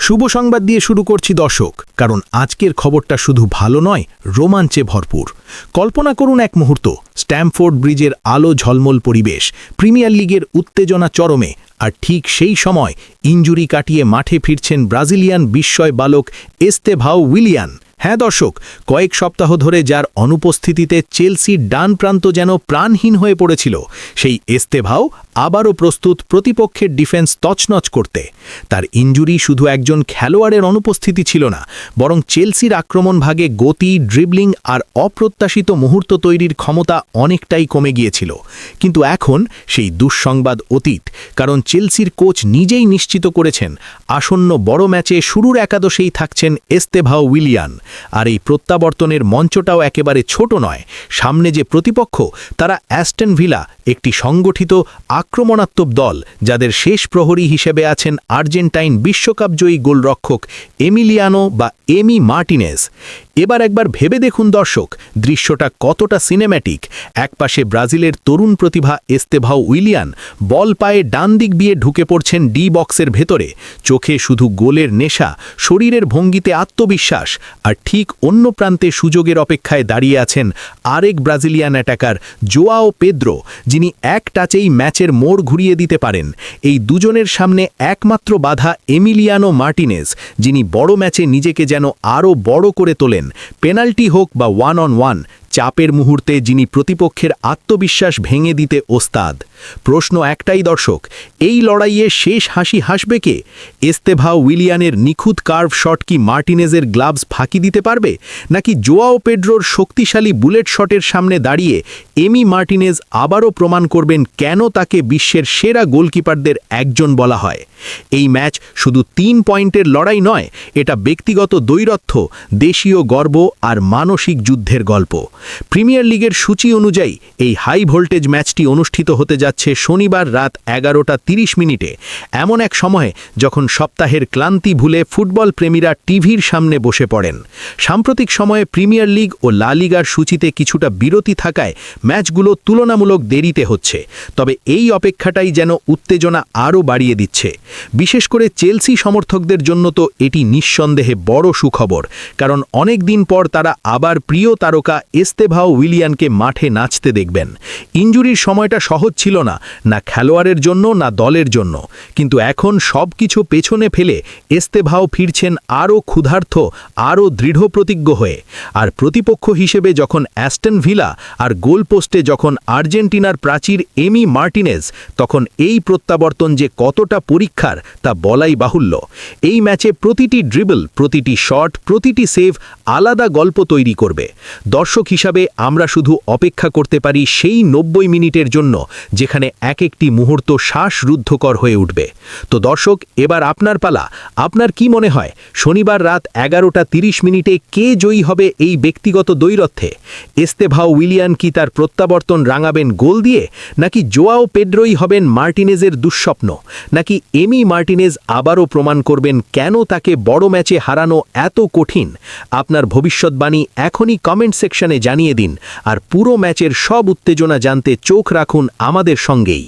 শুভ সংবাদ দিয়ে শুরু করছি দর্শক, কারণ আজকের খবরটা শুধু ভালো নয়, রোমাঞ্চে ভরপুর। কল্পনা করুন এক মুহূর্ত, স্ট্যামফোর্ড ব্রিজের আলো ঝলমল পরিবেশ, প্রিমিয়ার লিগের উত্তেজনা চরমে, আর ঠিক সেই সময় ইনজুরি কাটিয়ে মাঠে ফিরছেন ব্রাজিলিয়ান বিস্ময় বালক এস্তেভাও উইলিয়ান। হ্যাঁ দর্শক, কয়েক সপ্তাহ ধরে যার অনুপস্থিতিতে চেলসির ডান প্রান্ত যেন প্রাণহীন হয়ে পড়েছিল, সেই এস্তেভাও আবারও প্রস্তুত প্রতিপক্ষের ডিফেন্স তছনছ করতে। তার ইনজুরি শুধু একজন খেলোয়াড়ের অনুপস্থিতি ছিল না, বরং চেলসির আক্রমণ ভাগে গতি, ড্রিবলিং আর অপ্রত্যাশিত মুহূর্ত তৈরির ক্ষমতা অনেকটাই কমে গিয়েছিল। কিন্তু এখন সেই দুঃসংবাদ অতীত, কারণ চেলসির কোচ নিজেই নিশ্চিত করেছেন আসন্ন বড় ম্যাচে শুরুর একাদশেই থাকছেন এস্তেভাও উইলিয়ান। আর এই প্রত্যাবর্তনের মঞ্চটাও একেবারে ছোট নয়। সামনে যে প্রতিপক্ষ, তারা অ্যাস্টন ভিলা, একটি সংগঠিত আক্রমণাত্মক দল, যাদের শেষ প্রহরী হিসেবে আছেন আর্জেন্টাইন বিশ্বকাপজয়ী গোলরক্ষক এমিলিয়ানো বা এমি মার্টিনেজ। এবার একবার ভেবে দেখুন দর্শক, দৃশ্যটা কতটা সিনেম্যাটিক। একপাশে ব্রাজিলের তরুণ প্রতিভা এস্তেভাও উইলিয়ান বল পায়ে ডান দিক দিয়ে ঢুকে পড়ছেন ডি বক্সের ভেতরে, চোখে শুধু গোলের নেশা, শরীরের ভঙ্গিতে আত্মবিশ্বাস। আর ঠিক অন্য প্রান্তে সুযোগের অপেক্ষায় দাঁড়িয়ে আছেন আরেক ব্রাজিলিয়ান অ্যাটাকার জোয়াও পেদ্রো, যিনি এক টাচেই ম্যাচের মোড় ঘুরিয়ে দিতে পারেন। এই দুজনের সামনে একমাত্র বাধা এমিলিয়ানো মার্টিনেজ, যিনি বড় ম্যাচে নিজেকে যেন আরও বড় করে তোলেন। পেনাল্টি হোক বা ওয়ান অন ওয়ান, চাপের মুহূর্তে যিনি প্রতিপক্ষের আত্মবিশ্বাস ভেঙে দিতে ওস্তাদ। প্রশ্ন একটাই দর্শক, এই লড়াইয়ে শেষ হাসি হাসবে কে? এস্তেভাও উইলিয়ানের নিখুঁত কার্ভ শট কি মার্টিনেজের গ্লাভস ফাঁকি দিতে পারবে, নাকি জোয়াও পেড্রোর শক্তিশালী বুলেট শটের সামনে দাঁড়িয়ে এমি মার্টিনেজ আবারও প্রমাণ করবেন কেন তাকে বিশ্বের সেরা গোলকিপারদের একজন বলা হয়? এই ম্যাচ শুধু 3 পয়েন্টের লড়াই নয়, এটা ব্যক্তিগত দ্বৈরথ্য, দেশীয় গর্ব আর মানসিক যুদ্ধের গল্প। প্রিমিয়ার লিগের সূচি অনুযায়ী এই হাই ভোল্টেজ ম্যাচটি অনুষ্ঠিত হতে যাচ্ছে শনিবার রাত 11:30 এমন এক সময়ে যখন সপ্তাহের ক্লান্তি ভুলে ফুটবল প্রেমীরা টিভির সামনে বসে পড়েন। সাম্প্রতিক সময়ে প্রিমিয়ার লিগ ও লা লিগার সূচিতে কিছুটা বিরতি থাকায় ম্যাচগুলো তুলনামূলক দেরিতে হচ্ছে, তবে এই অপেক্ষাটাই যেন উত্তেজনা আরও বাড়িয়ে দিচ্ছে। বিশেষ করে চেলসি সমর্থকদের জন্য তো এটি নিঃসন্দেহে বড় সুখবর, কারণ অনেক দিন পর তারা আবার প্রিয় তারকা এস্তেভাও উইলিয়ানকে মাঠে নাচতে দেখবেন। ইনজুরির সময়টা সহজ ছিল না, না খেলোয়াড়ের জন্য না দলের জন্য, কিন্তু এখন সব কিছু পেছনে ফেলে এস্তেভাও ফিরছেন আরও ক্ষুধার্ত, আরও দৃঢ় প্রতিজ্ঞ হয়ে। আর প্রতিপক্ষ হিসেবে যখন অ্যাস্টন ভিলা, আর গোলপোস্টে যখন আর্জেন্টিনার প্রাচীর এমি মার্টিনেজ, তখন এই প্রত্যাবর্তন যে কতটা পরীক্ষার তা বলাই বাহুল্য। এই ম্যাচে প্রতিটি ড্রিবল, প্রতিটি শট, প্রতিটি সেভ আলাদা গল্প তৈরি করবে। দর্শক হিসাবে আমরা শুধু অপেক্ষা করতে পারি সেই 90 মিনিটের জন্য, যেখানে এক একটি মুহূর্ত শ্বাসরুদ্ধকর হয়ে উঠবে। তো দর্শক, এবার আপনার পালা। আপনার কি মনে হয়, শনিবার রাত 11:30 কে জয়ী হবে এই ব্যক্তিগত দ্বৈরথ্যে? এস্তেভাও উইলিয়ান কি তার প্রত্যাবর্তন রাঙাবেন গোল দিয়ে, নাকি জোয়াও পেড্রোই হবেন মার্টিনেজের দুঃস্বপ্ন, নাকি এমি মার্টিনেজ আবারও প্রমাণ করবেন কেন তাকে বড় ম্যাচে হারানো এত কঠিন? আপনার ভবিষ্যৎবাণী এখনই কমেন্ট সেকশনে জানিয়ে দিন, আর পুরো ম্যাচের সব উত্তেজনা জানতে চোখ রাখুন আমাদের সঙ্গেই।